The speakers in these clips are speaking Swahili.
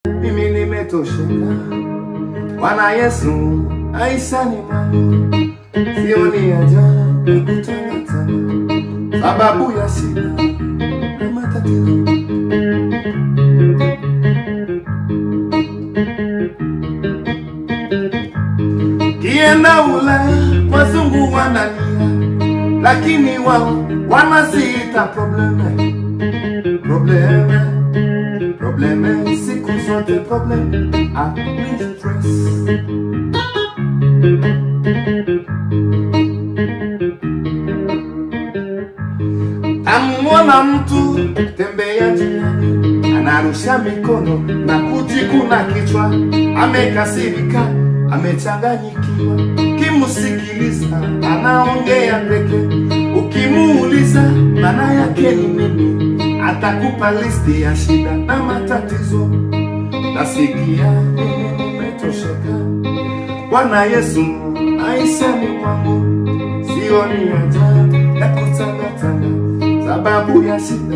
mimi nimetosheka. Bwana Yesu aisani mwangu, sioni haja ya kutangatanga sababu ya shida na matatizo. Kienda Ulaya wazungu wanalia, lakini wao wanasiita probleme. Probleme siku zote probleme stress. Amwona mtu tembea njiani, anarusha mikono na kujikuna kichwa, amekasirika, amechanganyikiwa. Kimusikiliza anaongea peke, ukimuuliza maana yake ni nini, atakupa listi ya shida na matatizo. Nasikia mimi nimetosheka. Bwana Yesu aisani mwangu, sioni haja ya kutangatanga sababu ya shida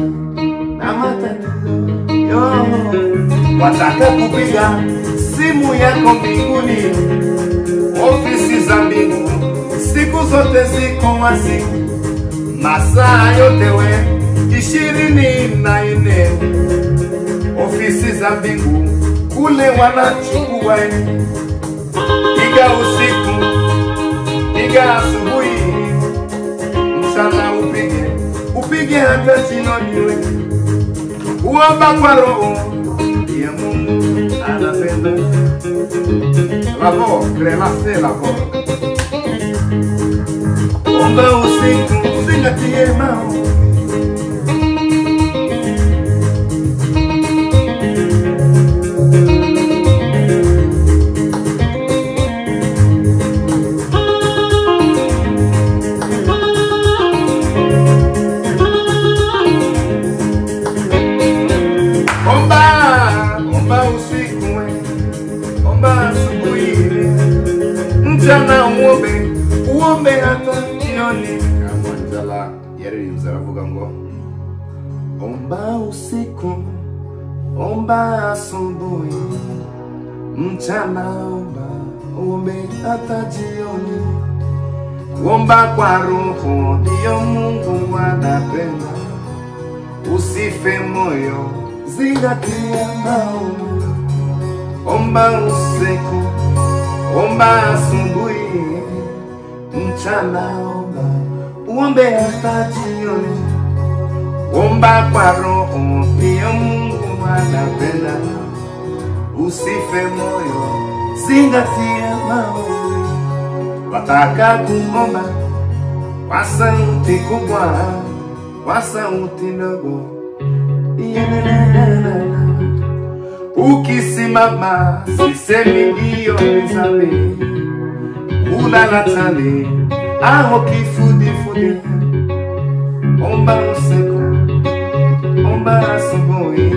na matatizo. Yo, wataka kupiga simu yako mbinguni, ofisi za mbingu siku zote ziko wazi, masaa yote 24. Ofisi za mbingu kule wanachukua, piga usiku, piga asubuhi, mchana upige hata jioni. Uomba kwa roho ya Mungu anapenda. Lavo, cremaste lavo. Omba usiku, zingatie maombi. Omba usiku, omba asubuhi, mchana uombe hata jioni. Kamwanjala yeri mzaravuga ngo omba usiku, omba asubuhi, mchana uombe hata jioni. Kuomba kwa roho ndio Mungu anapenda. Usife moyo, zingatia maombi. Omba usiku, omba asubuhi, mchana uombe hata jioni. Omba kwa roho ndio Mungu anapenda. Usife moyo, zingatia maombi. Wataka kuomba kwa sauti kubwa, kwa sauti ndogo, ukisimama sisemi ndio nizame, kulala chali au kifudifudi. Omba usiku, omba asubuhi,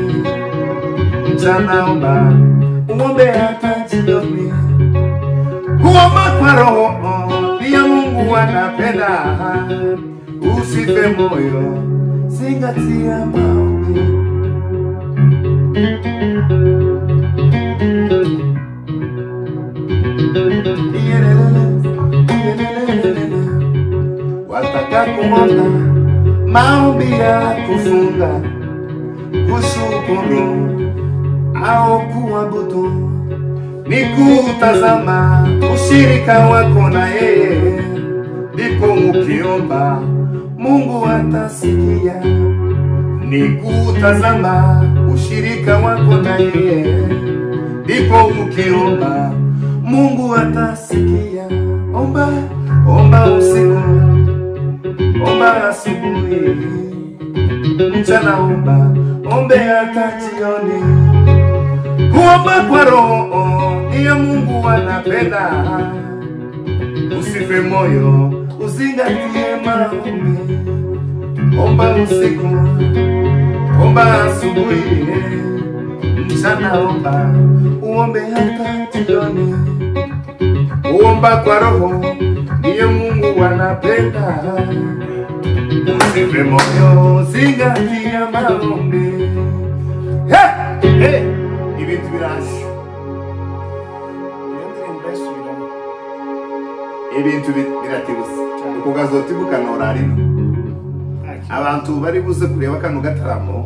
mchana uombe hata jioni. Kuomba kwa roho pia Mungu anapenda. Usife moyo, zingatia maombi. Wataka kuomba maombi ya kufunga, kushukuru au kuabudu, ni kutazama ushirika wako na yeye. Ndipo ukiomba Mungu atasikia. Ni kutazama ushirika wako na yeye. Ndipo ukiomba Mungu atasikia. Omba usiku, omba asubuhi, mchana ombe hata jioni. Kuomba kwa roho ndio Mungu anapenda. Usife moyo, uzingatie maombi. Omba usiku, omba asubuhi, mchana uombe hata jioni. Kuomba kwa roho ndio Mungu anapenda. Usife moyo, zingatia maombi. Hey! Hey! ibintu birashe ibintu biratibuse ukugazotibuka norarino abantu bari buze kureba kano gataramo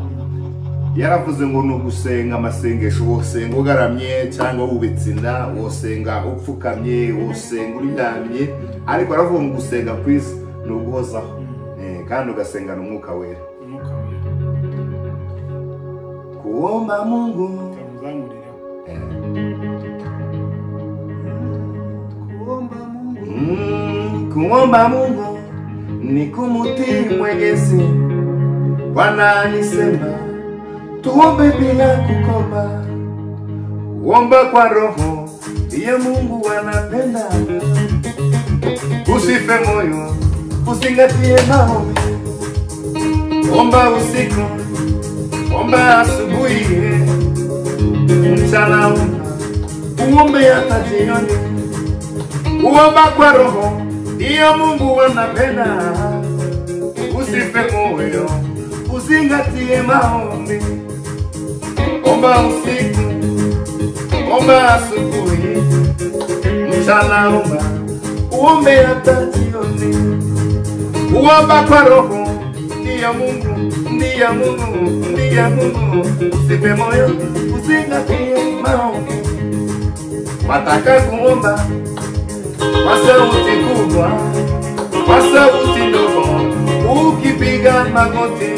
yaravuze ngo no gusenga amasengesho wosenga ugaramye cyangwa wubitsinda wosenga upfukamye wosenga uryamye ariko aravuga ngo gusenga kwisi no guhozaho kandi ugasenga n'umwuka wera kuomba Mungu kuomba Mungu ni kumutii Mwenyezi. Bwana alisema tuombe bila kukoma, omba kwa roho, ndiye Mungu anapenda. Usife moyo, usingatie maombi, omba usiku, omba asubuhi, mchana omba, uombe hata jioni. Uomba kwa roho, ndiye Mungu anapenda. Usife moyo, usingatie maombi, omba usiku, omba asubuhi, mchana omba, uombe hata jioni. Uomba kwa roho, ndiye Mungu, ndiye Mungu, ndiye Mungu. Usife moyo, usingatie maombi. Wataka kuomba kwa sauti kubwa, kwa sauti ndogo, ukipiga magoti,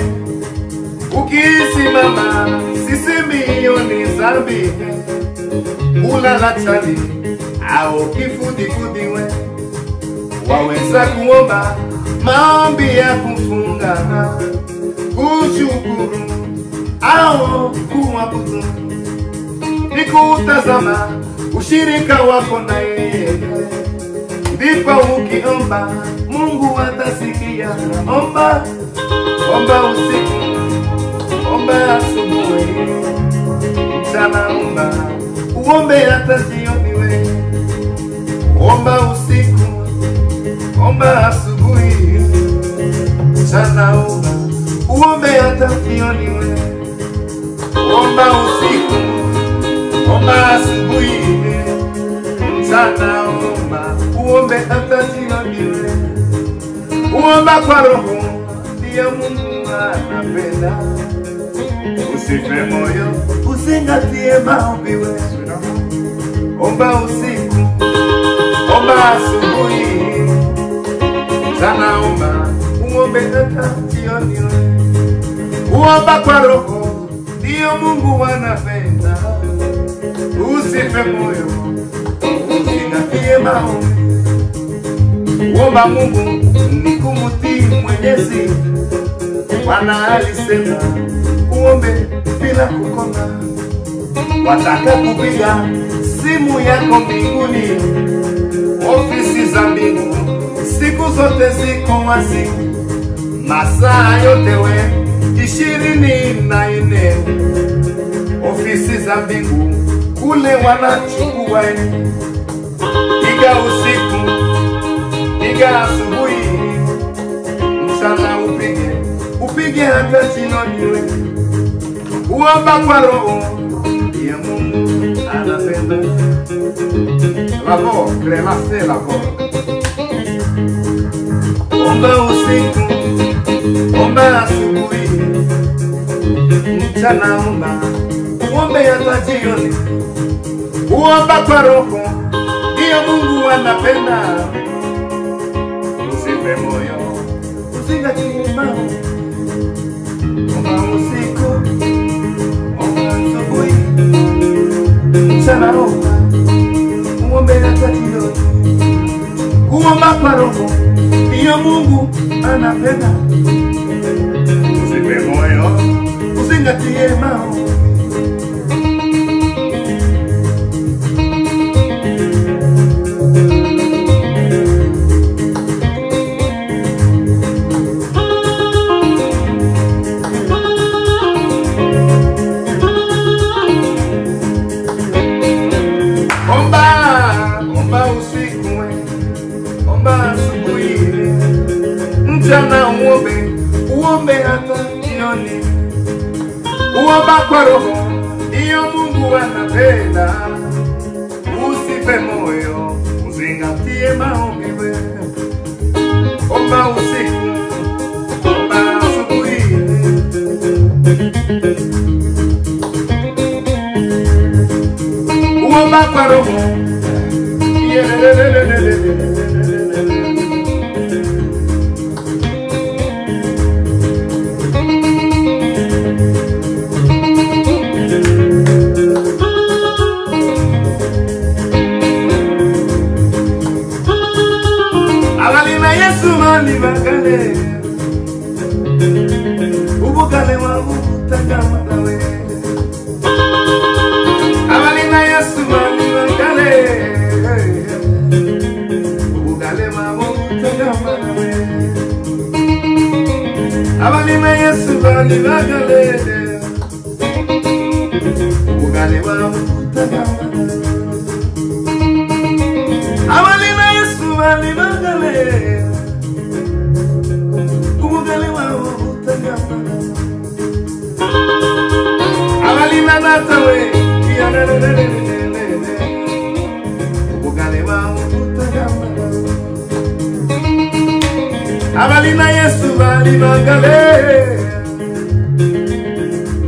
ukisimama, sisemi yoni zambi, ulala chali, au kifudi-fudiwe. Waweza kuomba maombi ya kufunga, kushukuru, au kuabudu, ni kutazama ushirika wako na yeye. Ndipo ukiomba Mungu atasikia. Omba, omba usiku, omba asubuhi, mchana omba, uombe hata jioni we. Omba usiku, omba asubuhi, mchana omba, uombe hata jioni we. Omba usiku, omba asubuhi, mchana omba, uombe hata jioni we. Uomba kwa roho, ndiye Mungu anapenda. Usife moyo, usingatie maombi we. Omba usiku, omba asubuhi, mchana omba, uombe hata jioni we. Uomba kwa roho, ndiye Mungu anapenda. Usife moyo, usingatie maombi. Uomba Mungu ni kumutii Mwenyezi. Bwana alisema uombe bila kukoma. Wataka kupiga simu yako mbinguni, ofisi za mbingu siku zote ziko wazi, masaa yote we 24. Ofisi za mbingu kule wanachukua. Piga usiku, piga asubuhi, mchana upige hata jioni we. Uomba kwa roho, ndiye Mungu anapenda. Lavo, cremase lavo. Omba usiku, omba asubuhi, mchana omba, uombe hata jioni. Uomba kwa roho, ndiye Mungu anapenda. Usife moyo, usingatie maombi. Omba usiku, omba asubuhi, mchana omba, uombe hata jioni. Uomba kwa roho, ndiye Mungu anapenda. Usife moyo, usingatie maombi. Mchana uombe hata jioni. Uomba kwa roho, ndiyo Mungu Mungu anapenda. Usife moyo, uzingatie maombi wewe. Omba usiku, omba asubuhi. Uomba kwa roho. Avalina Yesu mali bagale. Ubugale wa utagama dawe. Avalina Yesu mali bagale. Ubugale wa utagama dawe. Avalina Yesu mali bagale. Ubugale wa utagama dawe. Avalina Yesu mali bagale. Ubugale wa utagama. Avalina natawe. Ubugale wa utagama. Avalina Yesu mali bagale.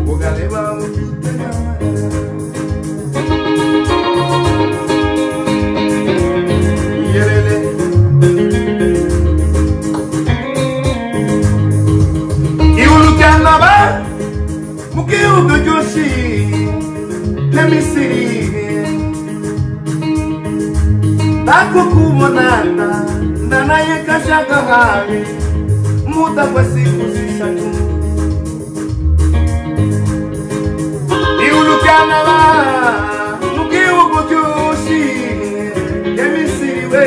Ubugale wa utagama. Mukiugo Joshi, let me see. Tako kumonana, nana yekashaka hari, muda kwa siku zishatu. Iulukana wa, mukiugo Joshi, let me see we.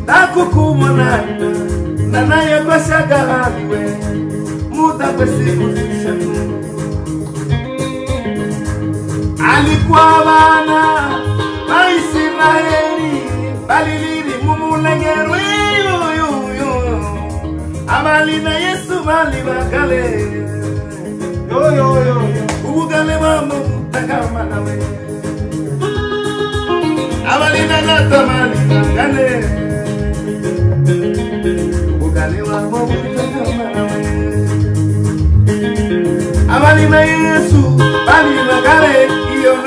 Tako kumonana, nana yekashaka hari we. Muda kwa siku zishatu. Alikuwa wana Waisraeli baliliri mumulengeru yo. Avalina Yesu mali bagale. Yo. Ubugale wa mutagama nawe. Avalina nata mali bagale. Ubugale wa mutagama nawe. Avalina Yesu bali bagale. Yo no.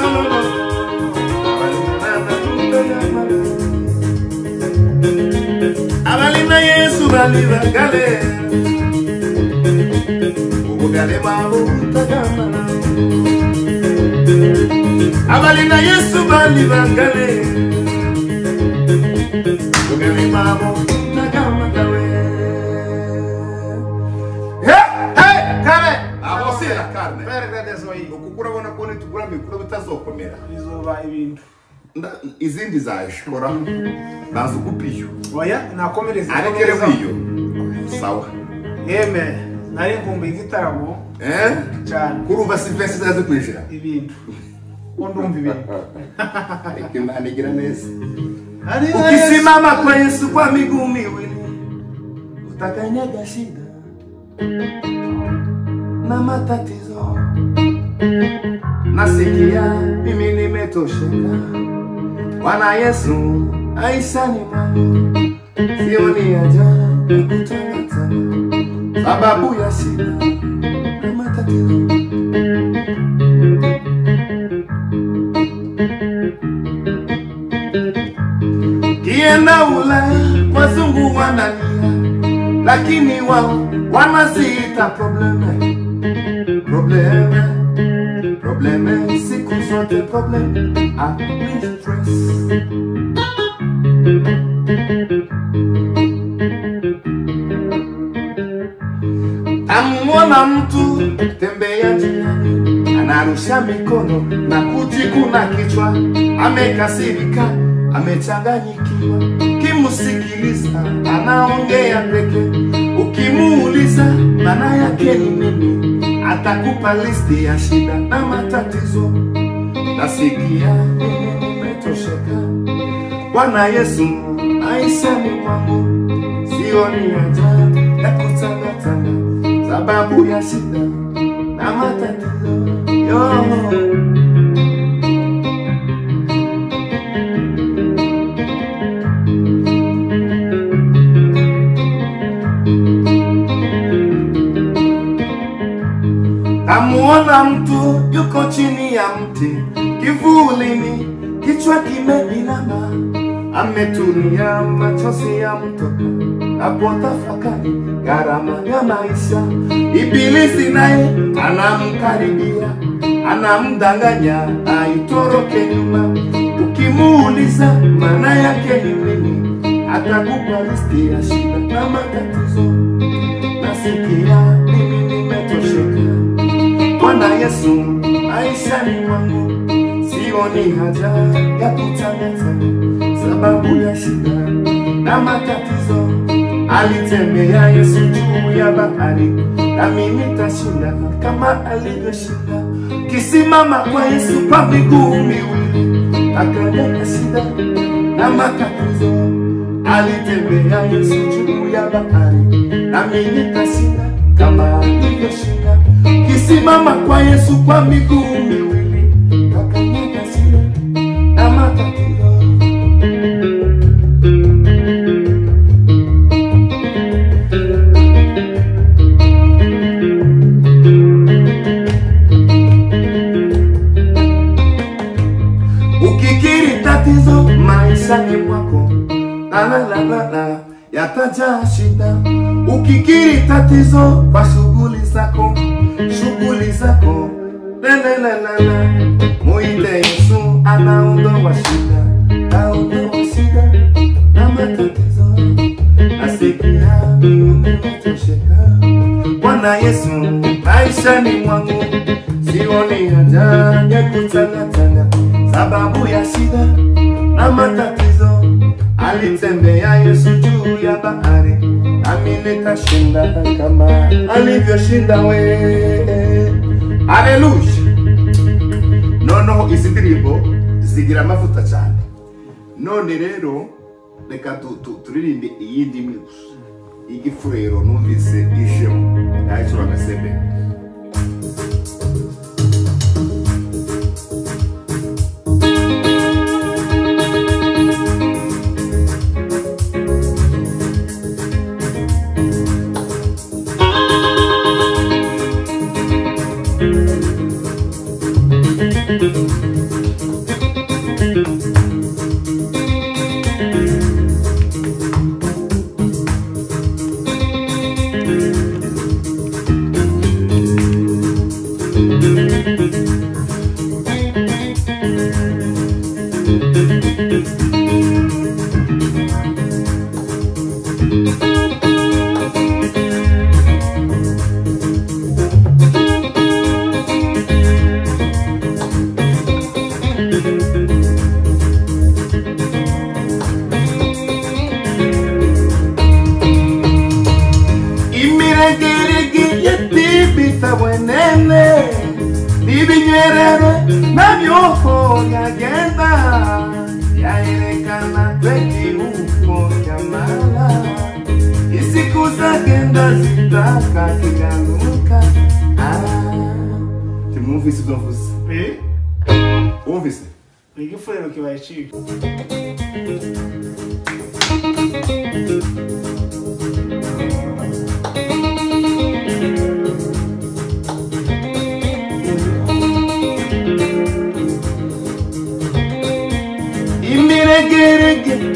Avalina Yesu bali bagale. Ubugale wa utagama. Avalina Yesu bali bagale. Ubugale wa utagama dawe. Hey, kare. Abosira karne. Perdezo yi. Ukukura bona kone tukura mikuru bitazokomera. Izoba ibintu. Izindi zashikora nazo kupiyo. Oya nakomereza. Arekere kwiyo. Sawa. Amen. Nari ngumba igitaramo. Cyane. Kuruba Sylvester zaze kwishira. Ibintu. Ondumva ibintu. Ariko anigira neza. Ukisimama kwa Yesu kwa miguu miwili utakanyaga shida na matatizo. Nasikia mimi nimetosheka. Bwana Yesu aisani mwangu. Sioni haja ya kutangatana sababu ya shida na matatizo. Kienda Ulaya wazungu wanalia, lakini wao wanasita probleme siku zote probleme stress. Amwona mtu tembea njiani, anarusha mikono na kujikuna kichwa, amekasirika, amechanganyikiwa. Kimusikiliza anaongea peke, ukimuuliza maana yake ni nini, atakupa listi ya shida na matatizo. Nasikia nimetosheka, Bwana Yesu aisani mwangu. Sioni haja ya kutangatanga sababu ya shida na matatizo. Amuona mtu yuko chini ya mti kivulini, kichwa kimeinama, ametulia, machozi ya mtoka, apotafakari gharama ya maisha. Ibilisi naye anamkaribia, anamdanganya aitoroke nyuma. Ukimuuliza maana yake ni nini, atakupa listi ya shida na matatizo. Nasikia mimi nimetosheka, Bwana Yesu maishani mwangu, sioni haja ya kutangatanga sababu ya shida na matatizo. Alitembea Yesu juu ya bahari, nami nitashinda kama alivyoshinda. Kisimama kwa Yesu kwa miguu miwili, akaleta shida na matatizo. Alitembea Yesu juu ya bahari, nami nitashinda kama alivyoshinda. Kisimama kwa Yesu kwa miguu miwili, akaleta shida na matatizo. Ukikiri tatizo maishani mwako, la yataja shida. Ukikiri tatizo kwa shughuli zako, la muite Yesu, anaondoa shida, na matatizo. Nasikia nimetosheka, Bwana Yesu maishani mwangu, sioni haja ya kutangatanga sababu ya shida na matatizo. Alitembea Yesu juu ya bahari, nami nitashinda kama alivyoshinda we. Haleluya. Nono isidirimo zigira amavuta cyane. None rero reka turirimbe iyindi miguso. Igifurero numvise ishemo yahise bagasembe.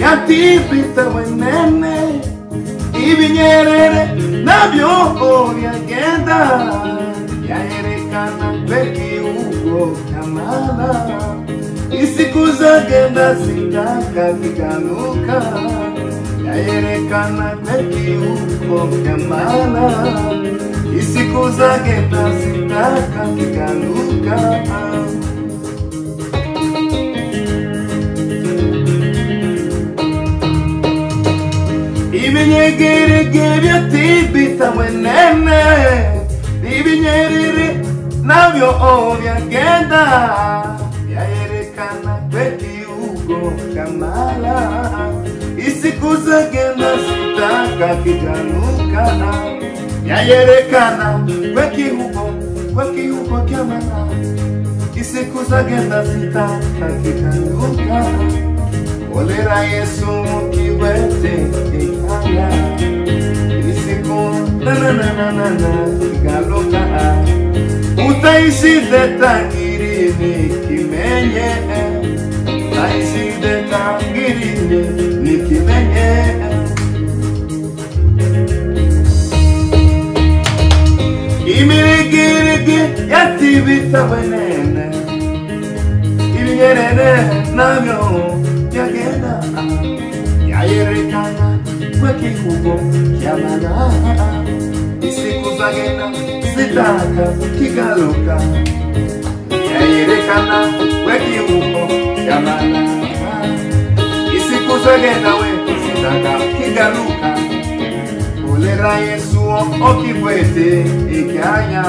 Yatipita wenene, ibinyerere nabyo byagenda, yaerekana kweki uko kamala. Isiku zagenda zitakaziganuka, yaerekana kweki uko kamala. Isiku zagenda zitakaziganuka. Ibinyegerege byatibita wenene, ibinyerere nabyo byagenda, yaerekana kweki uko kamala. Isiku zagenda zitakaziganuka, yaerekana kweki uko kamala. isiku zagenda zitakakigaruka olera Yesu mukibwete ikaya isiku na kigaruka utaishi detangirini kimenye utaishi detangirini nikimenye imirigirigi yatibita wenene ibinyerene nabyo yagenda yayerekana kwekikugo yamana isiku zagenda zitaka kigaruka yayerekana kwekikugo yamana isiku zagenda we zitaka kigaruka olera Yesu okibwete ikanya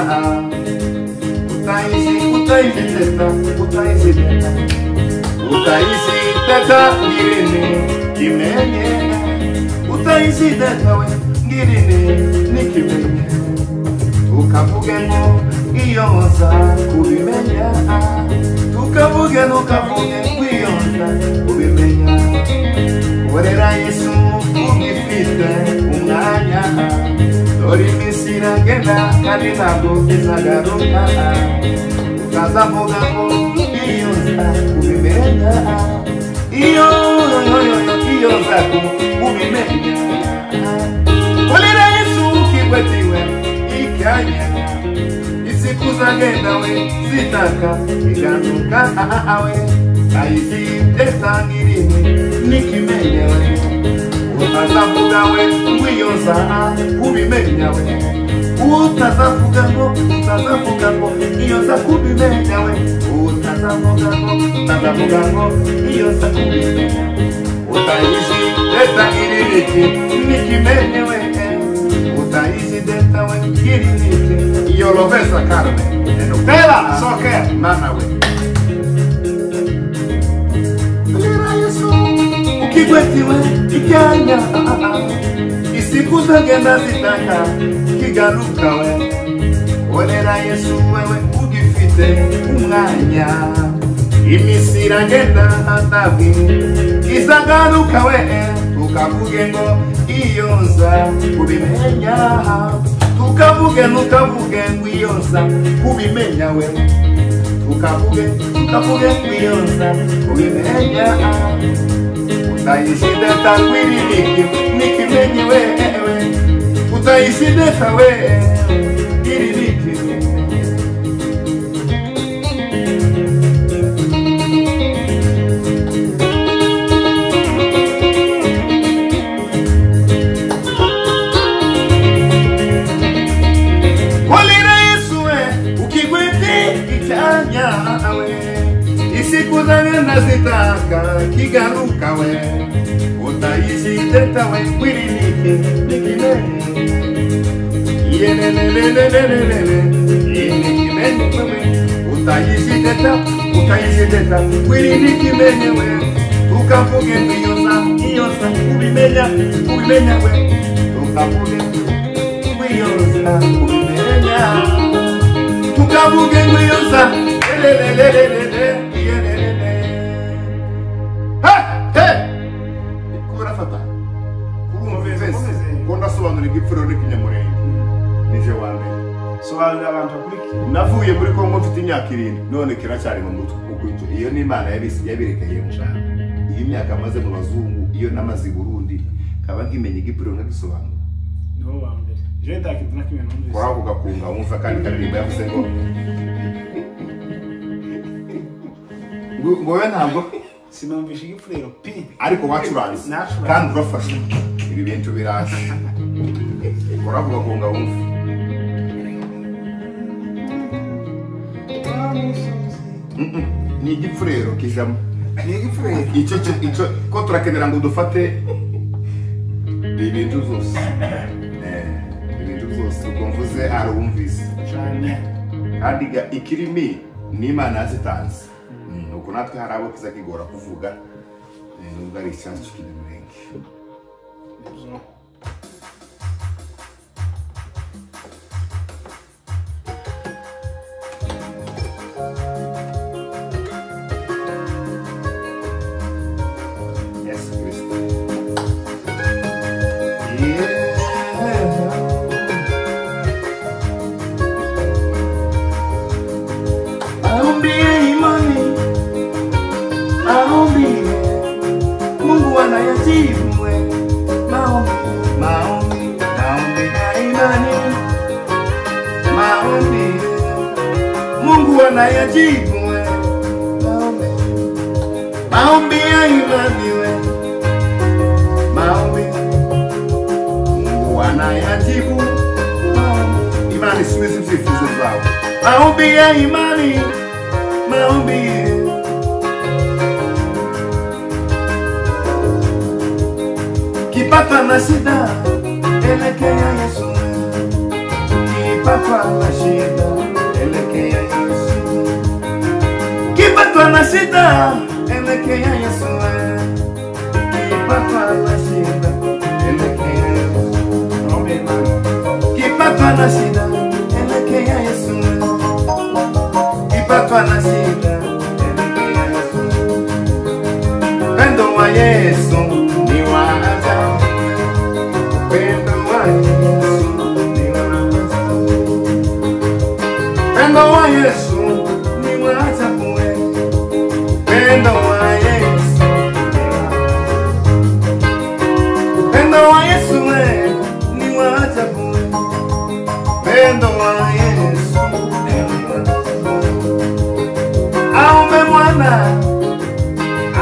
utaishi teta ngirine kimenye utaishi teta we ngirine nikimenye ukavuge ngo iyonza kubimenya tukavuge kwiyonza kubimenya olera Yesu ugifite umwanya dore iminsi iragenda kandi ntabwo izagaruka ukazavuga ngo iyonza kubimenya iyonza kubimenya olera Yesu ukibwetiwe ikanya isiku zagenda we zitaka igaruka awe ayizitesangirine nikimenya we utazavuga we ngwiyonza kubimenya we utazavuga ngo iyonza kubimenya we utazavuga ngo iyonza kubimenya utaishi desangirine nikimenya we utaishi deta we ngirinike iyo lovesa karme enukela soke mana we ukigwetiwe ikanya isiku zagenda zitaka kigaruka we olera Yesu wewe ugifite umwanya iminsi iragenda ntabwo izagaruka we tukavuge ngo iyonza kubimenya tukavuge ngo iyonza kubimenya we tukavuge kwiyonza kubimenya utaishi deta kwiririki nikimenye wewe utaishi deta we iririki olera Yesu we ukigwete ikanya we isiku zagenda zitaka kigaruka we utaishi deta we kwiririki nikimenye nikimenye we utaishi deta kwiririki menye we tukavuge iyonza kubimenya we tukavuge kwiyonza kubimenya tukavuge kwiyonza navuye muri Kongo mfite imyaka 7 none kiracyari mu mutwe ukwito iyo ni Imana yabirekeye mushaka iyi myaka maze mu bazungu iyo namaze i Burundi kaba nkimenye igipiro nkagisobanura no wambere je ndakiduna kimwe numvise kwavuga kunga umva kandi karirimba yavuze ngo we ntabwo sinumvishe igipfurero pi ariko wacuranze kandi urafasha ibi bintu biraje kwavuga kunga umva ni igipfurero kijamo ni igipfurero icyo ko turakenera ngo dufate ibintu zose uko mvuze arumvise cyane kandi ikirimi n'Imana yazitanze nuko natwe hari abo kiza kigora kuvuga nubwo ari icyatsi cy'umurenge jibu maombi ya imani maombi Mungu anayajibu imani siwezi msifizo zao maombi ya imani maombi kipata na shida elekea Yesu kipata na shida elekea Yesu kipata na shida elekea Yesu kipata na shida elekea Yesu kipata na shida elekea Yesu kipata na shida elekea Yesu pendo wa Yesu ni wa ajabu pendo wa Yesu ni wa ajabu pendo wa Yesu ni wa ajabu pendo wa Yesu pendo wa Yesu ni wa ajabu pendo wa Yesu aombe mwana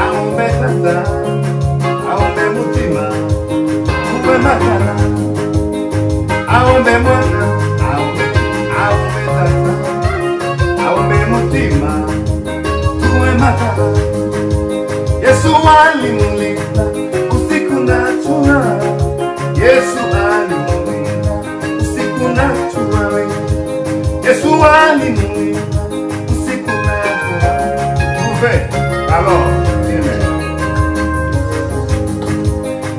aombe tata aombe mutima kuwe makala aombe mwana aombe tata aombe mutima kuwe makala Yesu alimulinda usiku na mchana Yesu alimulinda usiku na mchana Yesu alimulinda usiku na mchana alors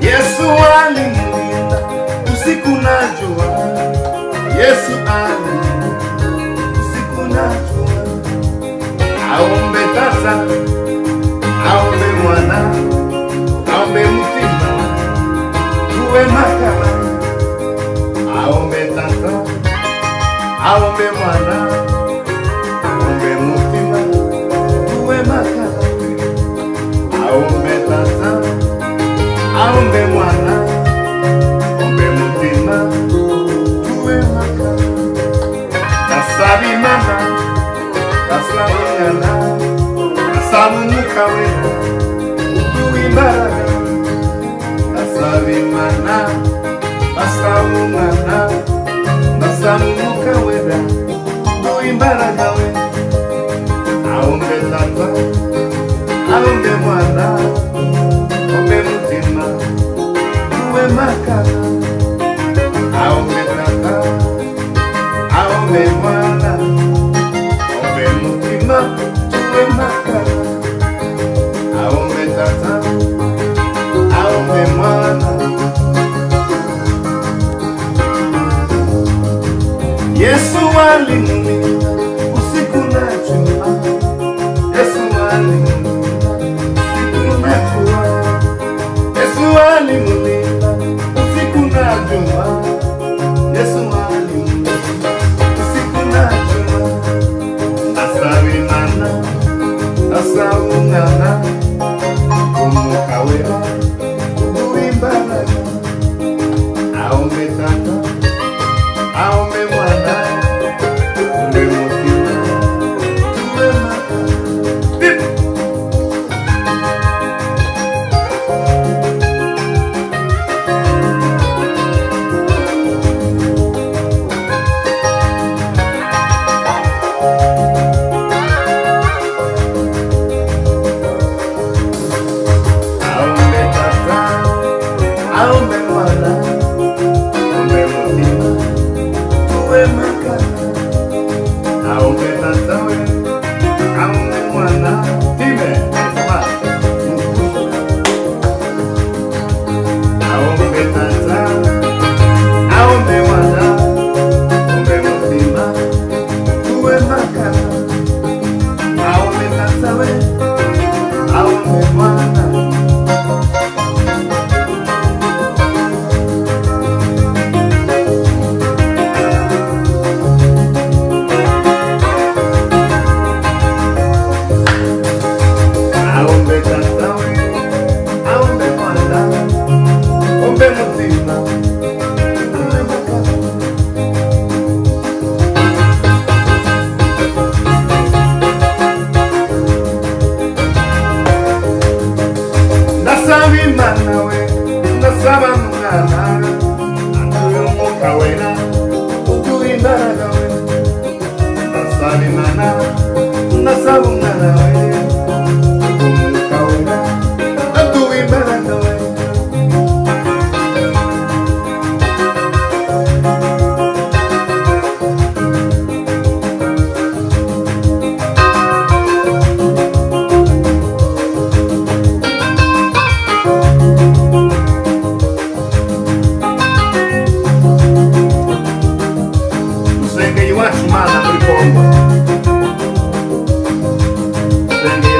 Yesu alimulinda usiku na jua Yesu alimulinda usiku na jua aombe tata aombe mwana aombe mutima kuwe makala aombe tata aombe mwana aombe mutima kuwe makala aombe tata aombe mwana aombe mutima kuwe makala tasabi mama tasabi yana tasabu mukawe ukuimbaraga tasabi mana tasabu mana tasabu mukawe ukuimbaraga we aombe tata aombe mwana aombe mutima kuwe makala aombe tata aombe mwana aombe mutima kuwe makala aombe tata aombe mwana Yesu alimulinda usiku na jua Yesu alimulinda usiku na jua Yesu alimulinda usiku na jua Yesu alimulinda usiku na jua asawi mana asawu ngana kumukawera kuimbana aombe tata aombe mwana aombe mutima tuwe makala aombe tata aombe mwana aombe mutima tuwe makala aombe tata we aombe mwana time aombe tata aombe mwana aombe mutima tuwe makala aombe tata we aombe mwana Usenge iwacu Imana muri Kongo. Usenge